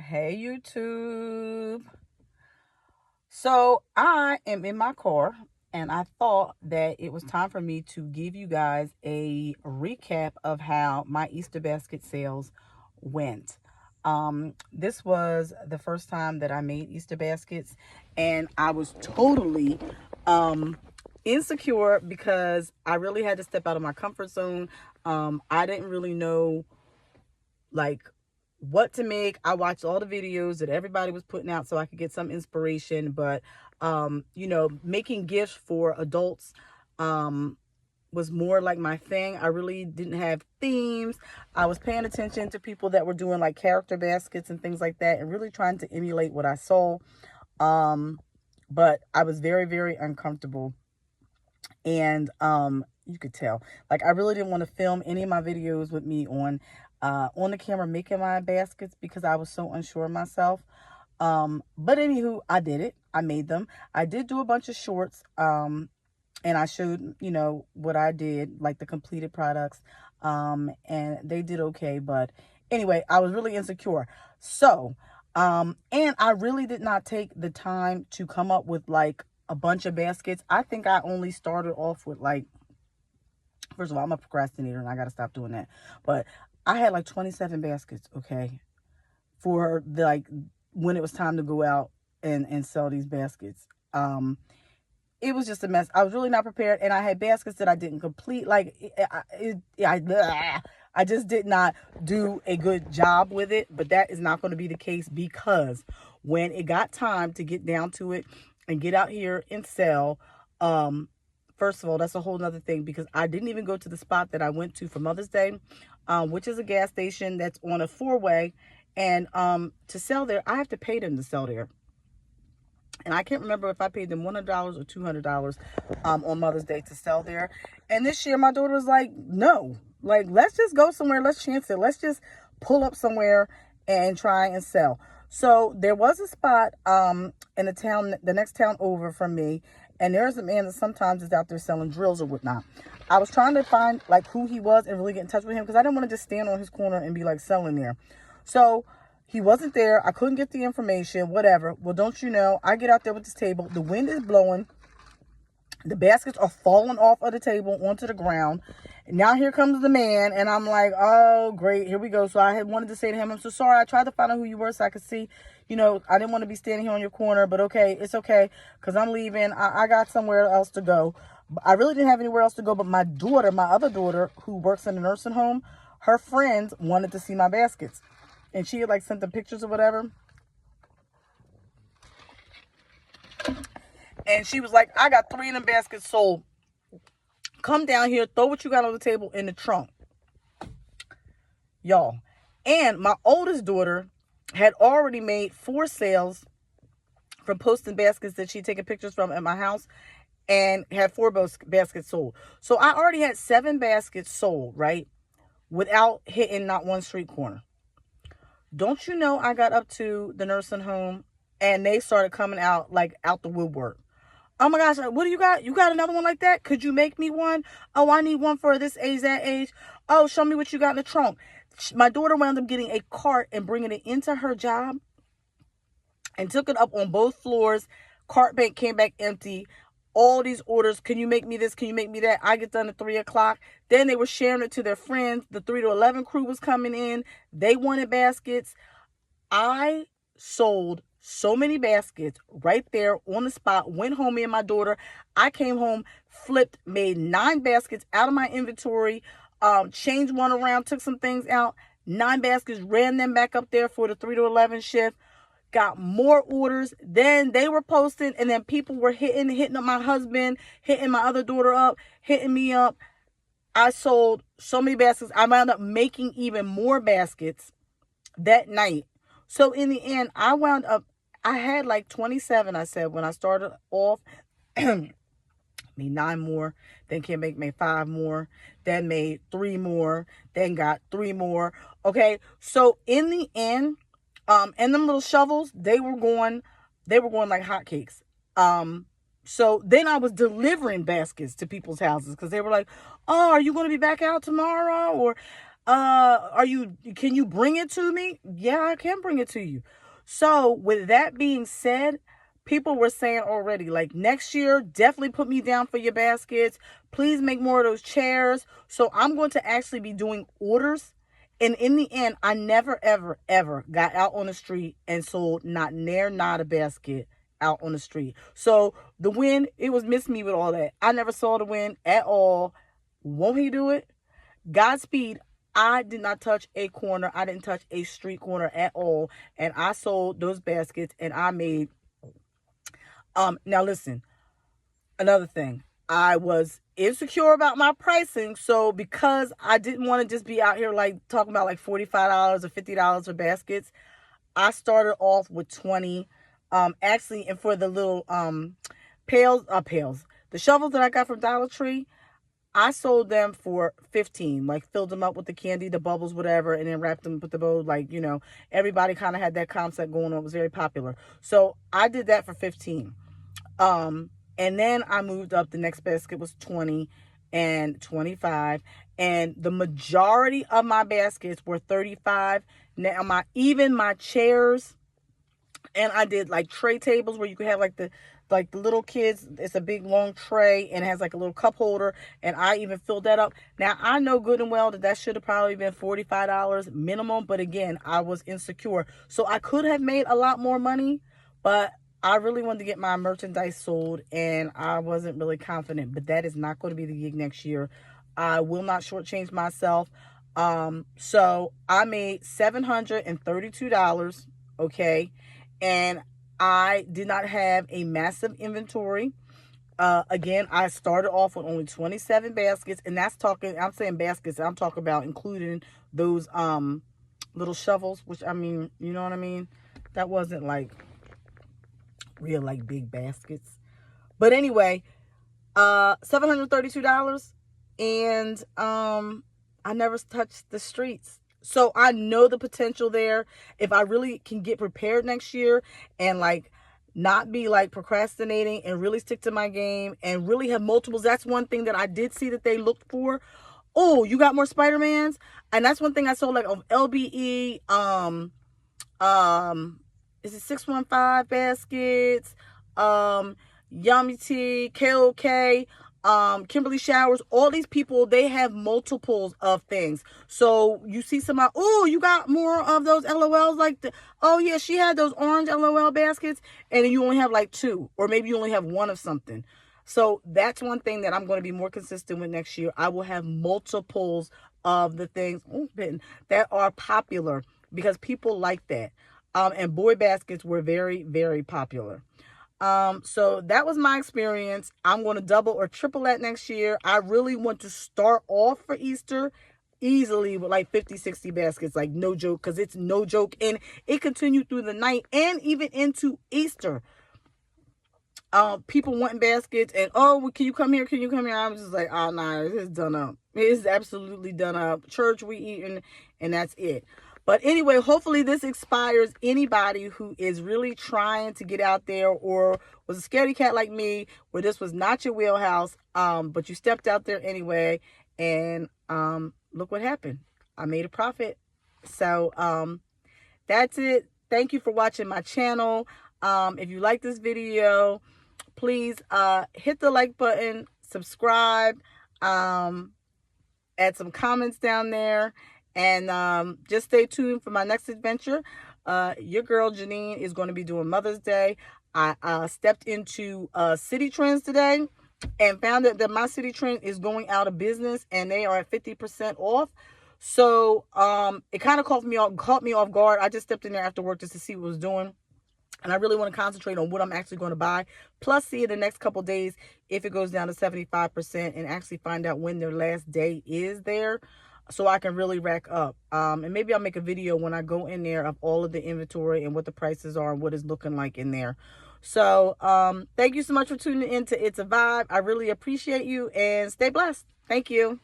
Hey YouTube. So I am in my car and I thought that it was time for me to give you guys a recap of how my Easter basket sales went. This was the first time that I made Easter baskets and I was totally insecure because I really had to step out of my comfort zone. I didn't really know like what to make. I watched all the videos that everybody was putting out so I could get some inspiration, but making gifts for adults was more like my thing. I really didn't have themes. I was paying attention to people that were doing like character baskets and things like that and really trying to emulate what I saw. But I was very, very uncomfortable. And you could tell. Like I really didn't want to film any of my videos with me on the camera making my baskets because I was so unsure of myself. But anywho, I did it. I made them. I did do a bunch of shorts. And I showed, what I did, like the completed products. And they did okay. But anyway, I was really insecure. So, and I really did not take the time to come up with like a bunch of baskets. I think I only started off with like, first of all, I'm a procrastinator and I got to stop doing that. But I had like 27 baskets, okay, for the, like, when it was time to go out and sell these baskets. It was just a mess. I was really not prepared, and I had baskets that I didn't complete. Like, I just did not do a good job with it, but that is not going to be the case because when it got time to get down to it and get out here and sell, first of all, that's a whole nother thing because I didn't even go to the spot that I went to for Mother's Day, which is a gas station that's on a four-way. And to sell there, I have to pay them to sell there. And I can't remember if I paid them $100 or $200 on Mother's Day to sell there. And this year, my daughter was like, no, like, let's just go somewhere. Let's chance it. Let's just pull up somewhere and try and sell. So there was a spot in the next town over from me. And there's a man that sometimes is out there selling drills or whatnot. I was trying to find like who he was and really get in touch with him because I didn't want to just stand on his corner and be like selling there. So he wasn't there. I couldn't get the information, whatever. Well, don't you know, I get out there with this table. The wind is blowing. The baskets are falling off of the table onto the ground. And now here comes the man. And I'm like, oh, great. Here we go. So I had wanted to say to him, I'm so sorry. I tried to find out who you were so I could see. I didn't want to be standing here on your corner. But okay, it's okay. Because I'm leaving. I got somewhere else to go. I really didn't have anywhere else to go. But my other daughter, who works in a nursing home, her friends wanted to see my baskets. And she had like sent them pictures or whatever. And she was like, I got 3 of them baskets sold. Come down here, throw what you got on the table in the trunk. Y'all. And my oldest daughter had already made 4 sales from posting baskets that she'd taken pictures from at my house and had 4 baskets sold. So I already had 7 baskets sold, right? Without hitting not one street corner. Don't you know I got up to the nursing home and they started coming out like out the woodwork. Oh my gosh, what do you got? You got another one like that? Could you make me one? Oh, I need one for this age, that age. Oh, show me what you got in the trunk. My daughter wound up getting a cart and bringing it into her job and took it up on both floors. Cart bank came back empty. All these orders. Can you make me this? Can you make me that? I get done at 3 o'clock. Then they were sharing it to their friends. The 3 to 11 crew was coming in. They wanted baskets. I sold so many baskets right there on the spot. Went home, me and my daughter. I came home, flipped, made 9 baskets out of my inventory, changed one around, took some things out. 9 baskets, ran them back up there for the 3 to 11 shift. Got more orders. Then they were posting, and then people were hitting up my husband, hitting my other daughter up, hitting me up. I sold so many baskets. I wound up making even more baskets that night. So in the end, I had like 27, I said, when I started off. Made 9 more, then came back, made 5 more, then made 3 more, then got 3 more. Okay, so in the end, and them little shovels, they were going like hotcakes. So then I was delivering baskets to people's houses because they were like, oh, are you going to be back out tomorrow? Or can you bring it to me? Yeah, I can bring it to you. So with that being said, people were saying already, like, next year, definitely put me down for your baskets. Please make more of those chairs. So I'm going to actually be doing orders. And in the end, I never, ever, ever got out on the street and sold not a basket out on the street. So the win, it was miss me with all that. I never saw the win at all. Won't he do it? Godspeed. I did not touch a corner. I didn't touch a street corner at all. And I sold those baskets and I made, now listen, another thing. I was insecure about my pricing. So because I didn't want to just be out here like talking about like $45 or $50 for baskets, I started off with 20. Actually, and for the little pails, the shovels that I got from Dollar Tree, I sold them for 15, like filled them up with the candy, the bubbles, whatever, and then wrapped them with the bow. Like, you know, everybody kind of had that concept going on. It was very popular. So I did that for 15. And then I moved up. The next basket was 20 and 25. And the majority of my baskets were 35. Now my chairs, and I did like tray tables where you could have like the little kids. It's a big long tray and it has like a little cup holder, and I even filled that up. Now I know good and well that should have probably been $45 minimum, but again, I was insecure, so I could have made a lot more money, but I really wanted to get my merchandise sold and I wasn't really confident. But that is not going to be the gig next year. I will not shortchange myself. So I made $732, okay, and I did not have a massive inventory. Again, I started off with only 27 baskets, and I'm saying baskets, I'm talking about including those little shovels, which, I mean, you know what I mean? That wasn't like real like big baskets. But anyway, $732, and I never touched the streets. So I know the potential there. If I really can get prepared next year and like not be like procrastinating and really stick to my game and really have multiples. That's one thing that I did see that they looked for. Oh, you got more Spider-Mans? And that's one thing I saw like of LBE, is it 615 baskets, Yummy Tea, KOK, Kimberly Showers, all these people, they have multiples of things. So you see somebody, oh, you got more of those LOLs, like oh yeah, she had those orange LOL baskets, and then you only have like 2, or maybe you only have 1 of something. So that's one thing that I'm going to be more consistent with next year. I will have multiples of the things that are popular because people like that. And boy baskets were very, very popular. So that was my experience. I'm going to double or triple that next year. I really want to start off for Easter easily with like 50, 60 baskets, like no joke, because it's no joke. And it continued through the night and even into Easter. People wanting baskets and, oh, well, can you come here? Can you come here? I was just like, oh, nah, it's done up. It's absolutely done up. Church, we eating, and that's it. But anyway, hopefully this inspires anybody who is really trying to get out there or was a scaredy cat like me, where this was not your wheelhouse, but you stepped out there anyway, and look what happened. I made a profit. So that's it. Thank you for watching my channel. If you like this video, please hit the like button, subscribe, add some comments down there. And just stay tuned for my next adventure. Your girl Janine is going to be doing Mother's Day. I stepped into City Trends today and found that my City Trend is going out of business and they are at 50% off. So it kind of caught me off guard. I just stepped in there after work just to see what it was doing. And I really want to concentrate on what I'm actually going to buy. Plus see in the next couple days if it goes down to 75% and actually find out when their last day is there, so I can really rack up. And maybe I'll make a video when I go in there of all of the inventory and what the prices are and what it's looking like in there. So thank you so much for tuning in to It's a Vibe. I really appreciate you, and stay blessed. Thank you.